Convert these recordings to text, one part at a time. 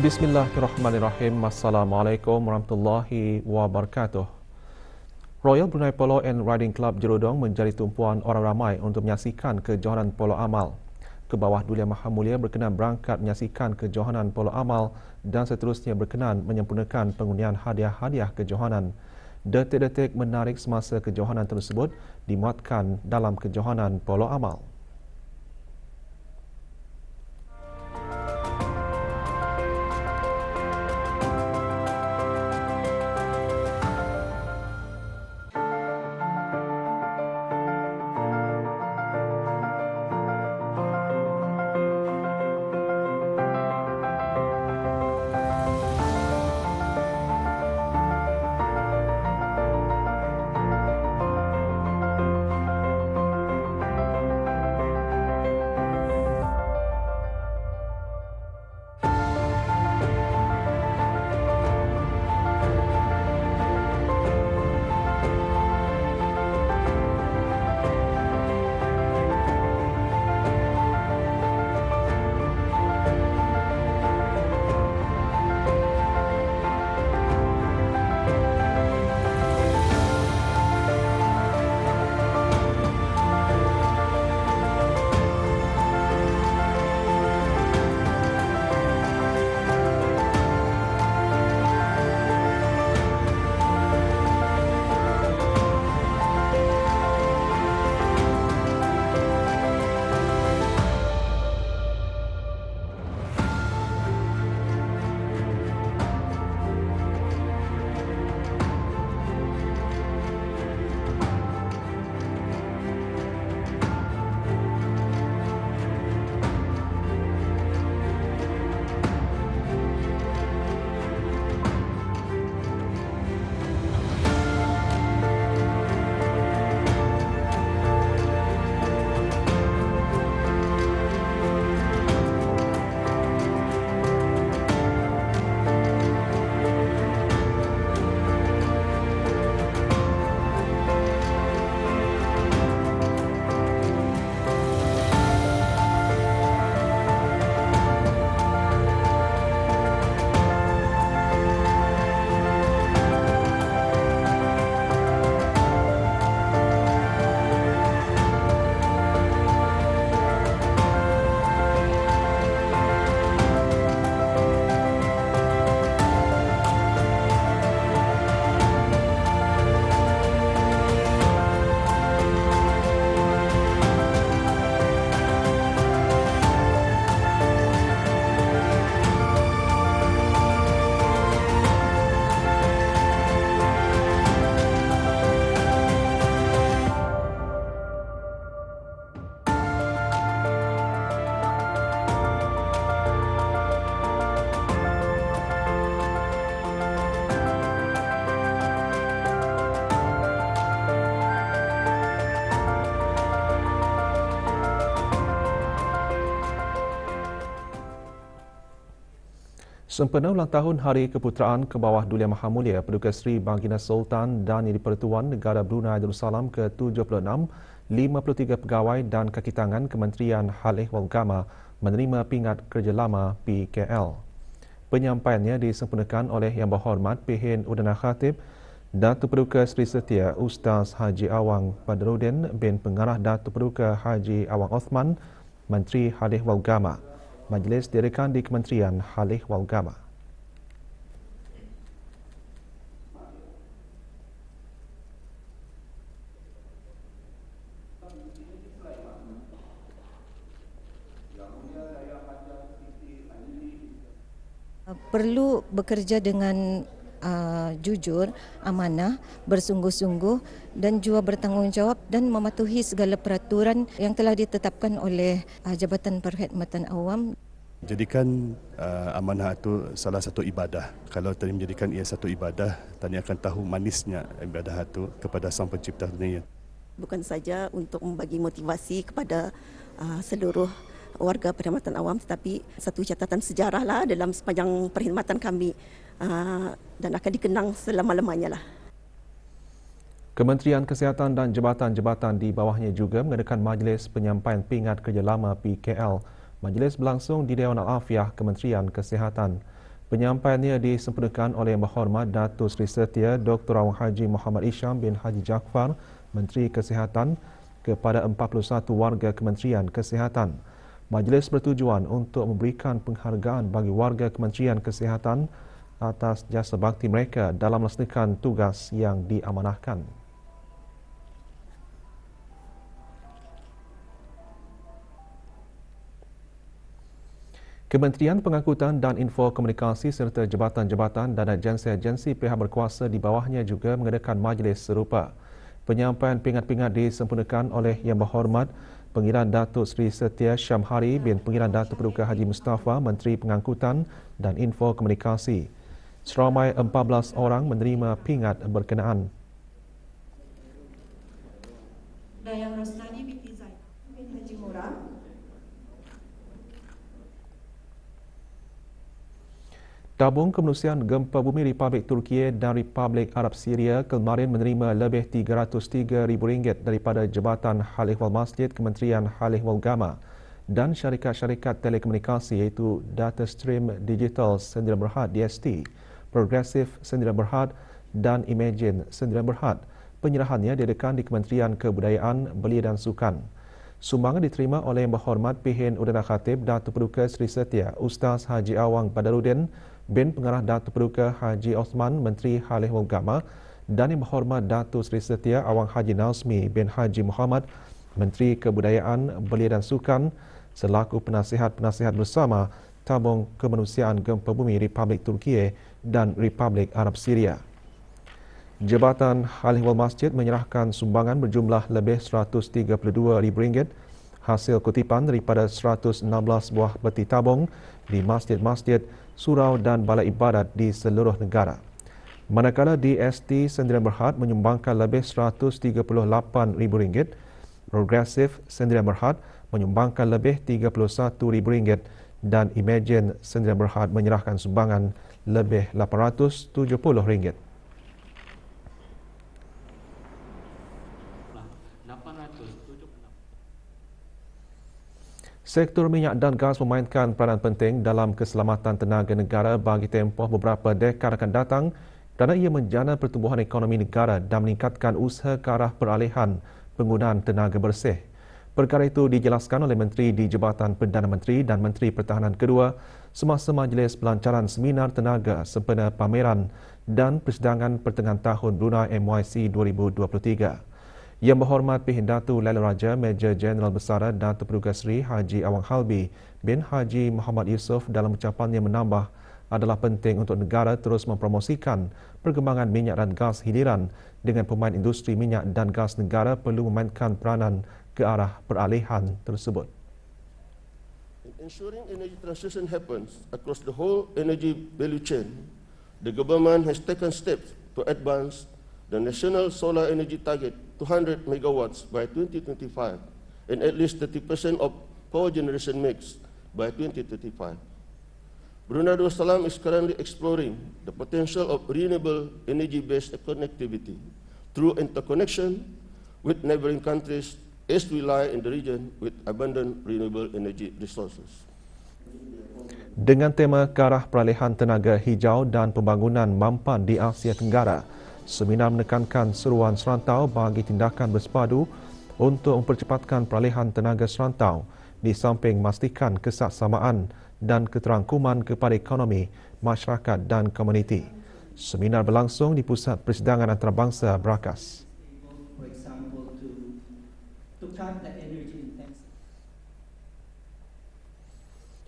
Bismillahirrahmanirrahim. Assalamualaikum warahmatullahi wabarakatuh. Royal Brunei Polo and Riding Club Jerudong menjadi tumpuan orang ramai untuk menyaksikan kejohanan polo amal. Kebawah Duli Yang Maha Mulia berkenan berangkat menyaksikan kejohanan polo amal dan seterusnya berkenan menyempurnakan pengundian hadiah-hadiah kejohanan. Detik-detik menarik semasa kejohanan tersebut dimuatkan dalam kejohanan polo amal. Sempena ulang tahun Hari Keputeraan Kebawah Duli Yang Maha Mulia, Paduka Seri Baginda Sultan dan Yang di-Pertuan Negara Brunei Darussalam ke-76, 53 pegawai dan kaki tangan Kementerian Hal Ehwal Agama menerima pingat kerja lama PKL. Penyampaiannya disempurnakan oleh Yang Berhormat P.H. Udana Khatib, Datuk Paduka Seri Setia Ustaz Haji Awang Badrudin bin Pengarah Datuk Paduka Haji Awang Osman, Menteri Hal Ehwal Agama. Majlis dirikan di Kementerian Hal Ehwal Agama. Perlu bekerja dengan jujur, amanah, bersungguh-sungguh dan juga bertanggungjawab dan mematuhi segala peraturan yang telah ditetapkan oleh Jabatan Perkhidmatan Awam. Jadikan amanah itu salah satu ibadah. Kalau tadi menjadikan ia satu ibadah, tani akan tahu manisnya ibadah itu kepada Sang Pencipta dunia. Bukan saja untuk membagi motivasi kepada seluruh warga perkhidmatan awam, tetapi satu catatan sejarahlah dalam sepanjang perkhidmatan kami dan akan dikenang selama-lamanya lah. Kementerian Kesihatan dan jabatan-jabatan di bawahnya juga mengadakan majlis penyampaian pingat kerja lama PKL. Majlis berlangsung di Dewan Al-Afiah Kementerian Kesihatan. Penyampaiannya disempurnakan oleh Yang Berhormat Datuk Seri Setia Dr. Awang Haji Muhammad Isham bin Haji Jaafar, Menteri Kesihatan, kepada 41 warga Kementerian Kesihatan. Majlis bertujuan untuk memberikan penghargaan bagi warga Kementerian Kesihatan atas jasa bakti mereka dalam melaksanakan tugas yang diamanahkan. Kementerian Pengangkutan dan Info Komunikasi serta jabatan-jabatan dan agensi-agensi pihak berkuasa di bawahnya juga mengadakan majlis serupa. Penyampaian pingat-pingat disempurnakan oleh Yang Berhormat Pengiran Datuk Seri Setia Syamhari bin Pengiran Datuk Paduka Haji Mustafa, Menteri Pengangkutan dan Info Komunikasi. Seramai 14 orang menerima pingat berkenaan. Dayang Rosnani binti Zainab bin Haji Murad. Tabung Kemanusiaan Gempa Bumi Republik Turki dan Republik Arab Syria kemarin menerima lebih RM303,000 daripada Jabatan Hal Ehwal Masjid Kementerian Hal Ehwal Agama dan syarikat-syarikat telekomunikasi iaitu Datastream Digital Sdn Bhd DST, Progressive Sdn Bhd dan Imagine Sdn Bhd. Penyerahannya diadakan di Kementerian Kebudayaan, Belia dan Sukan. Sumbangan diterima oleh Yang Berhormat Pihin Udara Khatib Datuk Paduka Seri Setia Ustaz Haji Awang Badarudin bin Pengarah Datuk Paduka Haji Osman, Menteri Hal Ehwal Agama, dan Yang Berhormat Datuk Seri Setia Awang Haji Nazmi bin Haji Muhammad, Menteri Kebudayaan, Belia dan Sukan, selaku penasihat-penasihat bersama Tabung Kemanusiaan Gempa Bumi Republik Turki dan Republik Arab Syria. Jabatan Hal Ehwal Masjid menyerahkan sumbangan berjumlah lebih RM132,000 hasil kutipan daripada 116 buah peti tabung di masjid-masjid, surau dan balai ibadat di seluruh negara. Manakala DST Sdn Bhd menyumbangkan lebih RM138,000, Progressive Sdn Bhd menyumbangkan lebih RM31,000 dan Imagine Sdn Bhd menyerahkan sumbangan lebih RM870. Sektor minyak dan gas memainkan peranan penting dalam keselamatan tenaga negara bagi tempoh beberapa dekad akan datang kerana ia menjana pertumbuhan ekonomi negara dan meningkatkan usaha ke arah peralihan penggunaan tenaga bersih. Perkara itu dijelaskan oleh Menteri di Jabatan Perdana Menteri dan Menteri Pertahanan kedua semasa majlis pelancaran seminar tenaga sempena pameran dan persidangan pertengahan tahun Brunei MYC 2023. Yang Berhormat Pihin Datuk Laila Raja Major Jeneral Besar Datuk Paduka Seri Haji Awang Halbi bin Haji Muhammad Yusof dalam ucapannya menambah adalah penting untuk negara terus mempromosikan perkembangan minyak dan gas hiliran dengan pemain industri minyak dan gas negara perlu memainkan peranan ke arah peralihan tersebut. Ensuring energy transition happens across the whole energy value chain, the government has taken steps to advance the national solar energy target 200 megawatts by 2025 and at least 30% of power generation mix by 2035. Brunei Darussalam is currently exploring the potential of renewable energy-based connectivity through interconnection with neighboring countries as we lie in the region with abundant renewable energy resources. Dengan tema ke arah peralihan tenaga hijau dan pembangunan mampan di Asia Tenggara, seminar menekankan seruan serantau bagi tindakan bersepadu untuk mempercepatkan peralihan tenaga serantau di samping memastikan kesaksamaan dan keterangkuman kepada ekonomi, masyarakat dan komuniti. Seminar berlangsung di Pusat Persidangan Antarabangsa Brakas.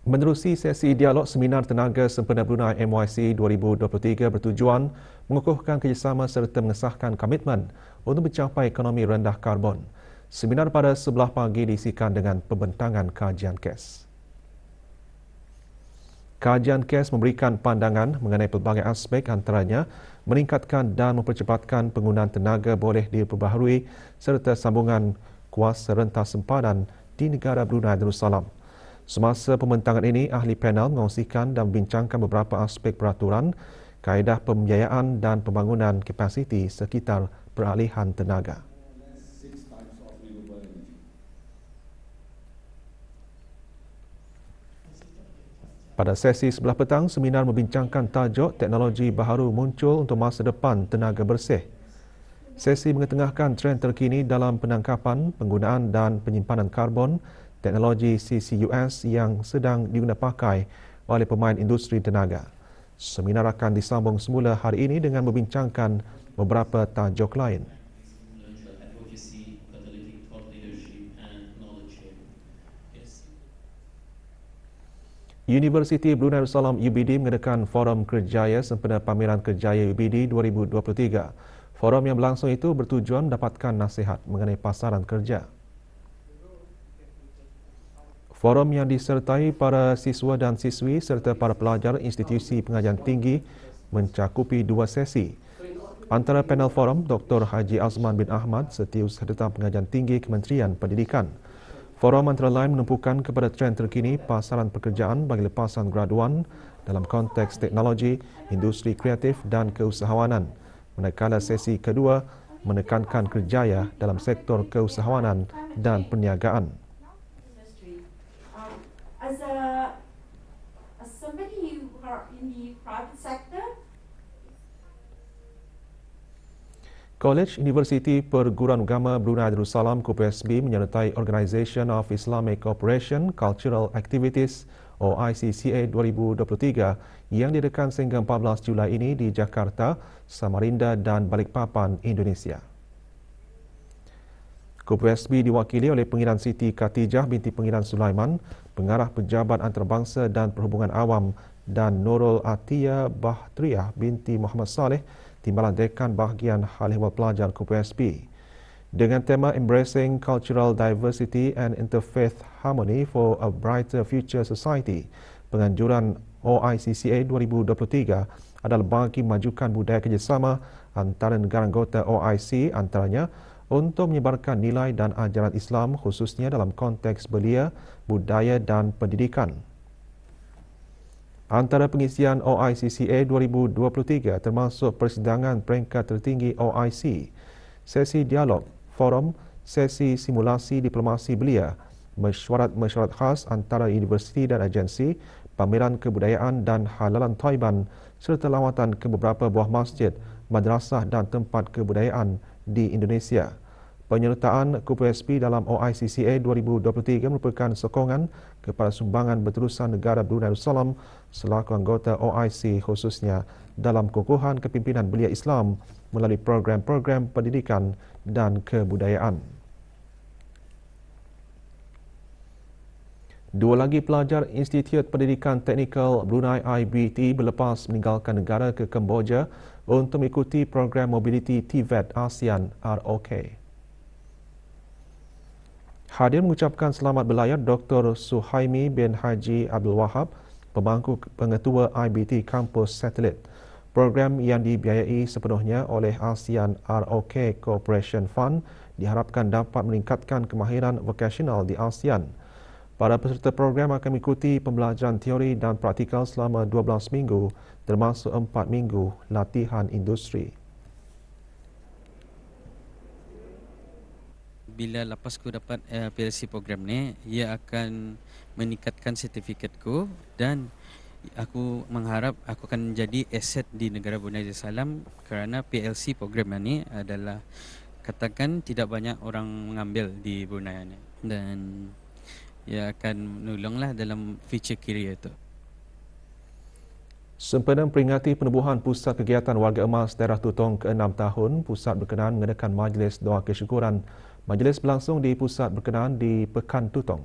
Menerusi sesi dialog seminar tenaga sempena Brunei MYC 2023 bertujuan mengukuhkan kerjasama serta mengesahkan komitmen untuk mencapai ekonomi rendah karbon. Seminar pada sebelah pagi diisikan dengan pembentangan kajian KES. Kajian KES memberikan pandangan mengenai pelbagai aspek antaranya meningkatkan dan mempercepatkan penggunaan tenaga boleh diperbaharui serta sambungan kuasa rentas sempadan di negara Brunei Darussalam. Semasa pembentangan ini, ahli panel mengongsikan dan membincangkan beberapa aspek peraturan, kaedah pembiayaan dan pembangunan kapasiti sekitar peralihan tenaga. Pada sesi sebelah petang, seminar membincangkan tajuk teknologi baharu muncul untuk masa depan tenaga bersih. Sesi mengetengahkan trend terkini dalam penangkapan, penggunaan dan penyimpanan karbon, teknologi CCUS yang sedang digunakan pakai oleh pemain industri tenaga. Seminar akan disambung semula hari ini dengan membincangkan beberapa tajuk lain. Universiti Brunei Darussalam UBD mengadakan Forum Kerjaya sempena Pameran Kerjaya UBD 2023. Forum yang berlangsung itu bertujuan mendapatkan nasihat mengenai pasaran kerja. Forum yang disertai para siswa dan siswi serta para pelajar institusi pengajian tinggi mencakupi 2 sesi. Antara panel forum, Dr. Haji Azman bin Ahmad, Setiausaha Pengajian Tinggi Kementerian Pendidikan. Forum antara lain menumpukan kepada trend terkini pasaran pekerjaan bagi lepasan graduan dalam konteks teknologi, industri kreatif dan keusahawanan. Manakala sesi kedua menekankan kerjaya dalam sektor keusahawanan dan perniagaan. As somebody who are in the private sector, College Universiti Perguruan Agama Brunei Darussalam KUPSB menyertai Organisation of Islamic Cooperation Cultural Activities OICCA 2023 yang diadakan sehingga 14 Julai ini di Jakarta, Samarinda dan Balikpapan, Indonesia. KUPSB diwakili oleh Pengiran Siti Khatijah binti Pengiran Sulaiman, Pengarah Pejabat Antarabangsa dan Perhubungan Awam, dan Nurul Atiyah Bahtriah binti Muhammad Saleh, Timbalan Dekan Bahagian Hal Ehwal Pelajar KUPSB. Dengan tema Embracing Cultural Diversity and Interfaith Harmony for a Brighter Future Society, penganjuran OICCA 2023 adalah bagi memajukan budaya kerjasama antara negara anggota OIC, antaranya untuk menyebarkan nilai dan ajaran Islam khususnya dalam konteks belia, budaya dan pendidikan. Antara pengisian OICCA 2023 termasuk persidangan peringkat tertinggi OIC, sesi dialog, forum, sesi simulasi diplomasi belia, mesyuarat khas antara universiti dan agensi, pameran kebudayaan dan halalan Taiban, serta lawatan ke beberapa buah masjid, madrasah dan tempat kebudayaan di Indonesia. Penyertaan KUPSB dalam OICCA 2023 merupakan sokongan kepada sumbangan berterusan negara Brunei Darussalam selaku anggota OIC khususnya dalam kekokohan kepimpinan belia Islam melalui program-program pendidikan dan kebudayaan. Dua lagi pelajar Institut Pendidikan Teknikal Brunei IBT berlepas meninggalkan negara ke Kemboja untuk mengikuti program Mobility TVET ASEAN ROK. Hadir mengucapkan selamat berlayar Dr. Suhaimi bin Haji Abdul Wahab, pemangku pengetua IBT Kampus Satelit. Program yang dibiayai sepenuhnya oleh ASEAN ROK Cooperation Fund diharapkan dapat meningkatkan kemahiran vokasional di ASEAN. Para peserta program akan mengikuti pembelajaran teori dan praktikal selama 12 minggu, termasuk 4 minggu latihan industri. Bila lepas ku dapat PLC program ni, ia akan meningkatkan sertifikatku dan aku mengharap aku akan menjadi aset di negara Brunei Darussalam kerana PLC program ni adalah katakan tidak banyak orang mengambil di Brunei ni dan ia akan menolonglah dalam future career tu. Sempena memperingati penubuhan Pusat Kegiatan Warga Emas Daerah Tutong ke-6 tahun, pusat berkenaan mengadakan majlis doa kesyukuran. Majlis berlangsung di pusat berkenaan di Pekan Tutong.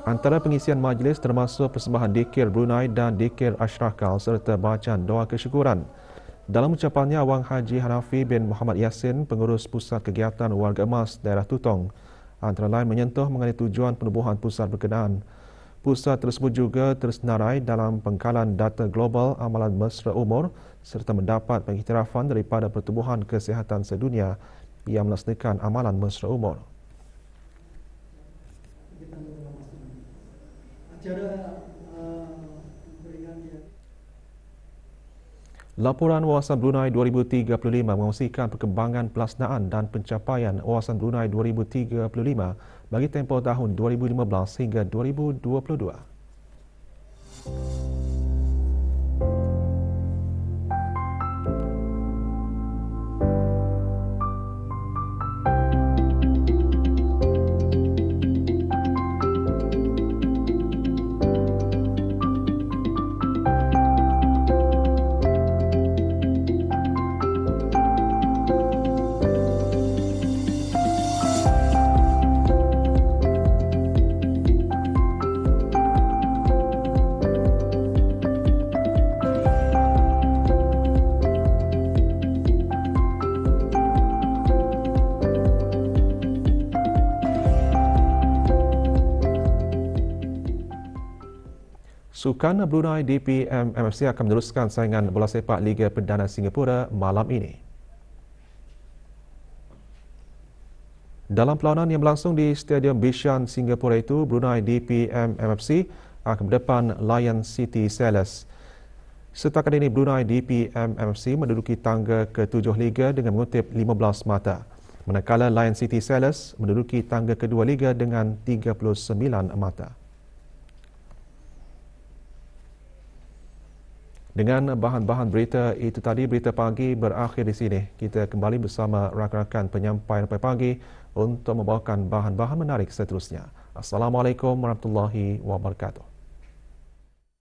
Antara pengisian majlis termasuk persembahan dikir Brunei dan dikir Ashrakal serta bacaan doa kesyukuran. Dalam ucapannya, Awang Haji Hanafi bin Muhammad Yassin, pengurus Pusat Kegiatan Warga Emas Daerah Tutong, antara lain menyentuh mengenai tujuan penubuhan pusat berkenaan. Pusat tersebut juga tersenarai dalam pengkalan data global amalan mesra umur serta mendapat pengiktirafan daripada Pertubuhan Kesihatan Sedunia yang melaksanakan amalan mesra umur. Laporan Wawasan Brunei 2035 mengongsikan perkembangan pelaksanaan dan pencapaian Wawasan Brunei 2035 bagi tempoh tahun 2015 hingga 2022. Sukan Brunei DPM MFC akan meneruskan saingan bola sepak Liga Perdana Singapura malam ini. Dalam perlawanan yang berlangsung di Stadium Bishan Singapura itu, Brunei DPM MFC akan berdepan Lion City Sailors. Setakat ini Brunei DPM MFC menduduki tangga ke-7 Liga dengan mengutip 15 mata, manakala Lion City Sailors menduduki tangga kedua Liga dengan 39 mata. Dengan bahan-bahan berita itu tadi, berita pagi berakhir di sini. Kita kembali bersama rakan-rakan penyampai pagi untuk membawakan bahan-bahan menarik seterusnya. Assalamualaikum warahmatullahi wabarakatuh.